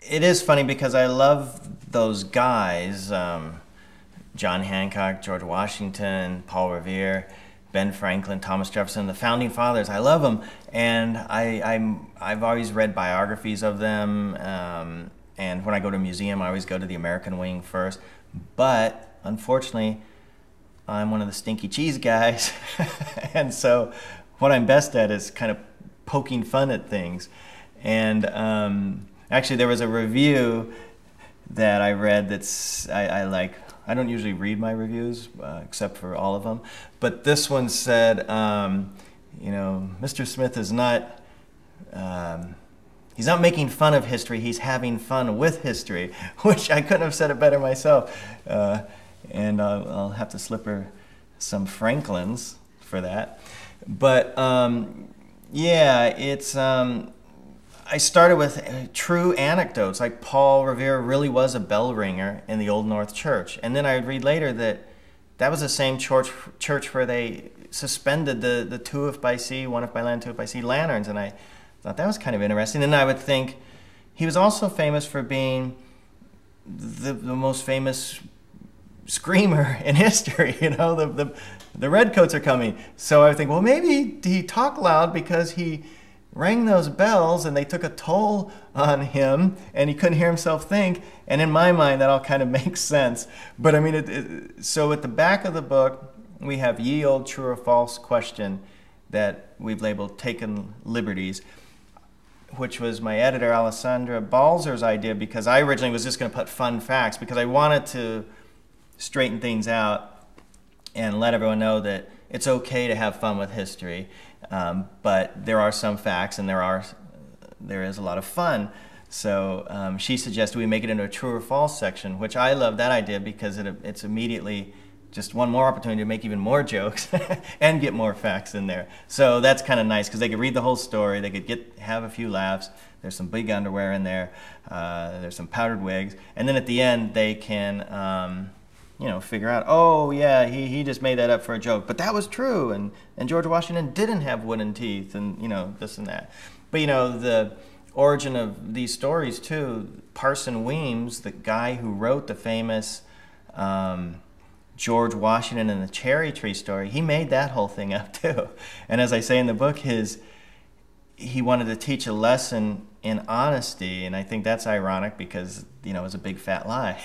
it is funny because I love those guys, John Hancock, George Washington, Paul Revere, Ben Franklin, Thomas Jefferson, the founding fathers. I love them, and I've always read biographies of them. And when I go to a museum, I always go to the American wing first. But unfortunately, I'm one of the stinky cheese guys, and so what I'm best at is kind of poking fun at things. And actually, there was a review that I read that's I like. I don't usually read my reviews except for all of them, but this one said, Mr. Smith is not. He's not making fun of history. He's having fun with history, which I couldn't have said it better myself. And I'll have to slip her some Franklins for that. But yeah, it's. I started with true anecdotes, like Paul Revere really was a bell ringer in the Old North Church. And then I would read later that was the same church where they suspended the two if by sea, one if by land, two if by sea lanterns. And I thought that was kind of interesting. And I would think he was also famous for being the most famous screamer in history. The redcoats are coming. So I would think, well, maybe he talked loud because he rang those bells and they took a toll on him and he couldn't hear himself think. And in my mind, that all kind of makes sense. But I mean, so at the back of the book, we have ye old true or false question that we've labeled Taken Liberties, which was my editor, Alessandra Balzer's idea, because I originally was just going to put fun facts because I wanted to straighten things out and let everyone know that it's okay to have fun with history. But there are some facts and there is a lot of fun. So she suggested we make it into a true or false section, which I love that idea because it's immediately just one more opportunity to make even more jokes and get more facts in there. So that's kind of nice because they could read the whole story, they could have a few laughs. There's some big underwear in there, there's some powdered wigs, and then at the end they can figure out, oh yeah, he just made that up for a joke, but that was true, and George Washington didn't have wooden teeth, and this and that. But the origin of these stories too, Parson Weems, the guy who wrote the famous George Washington and the cherry tree story, he made that whole thing up too. And as I say in the book, he wanted to teach a lesson in honesty, and I think that's ironic because it was a big fat lie.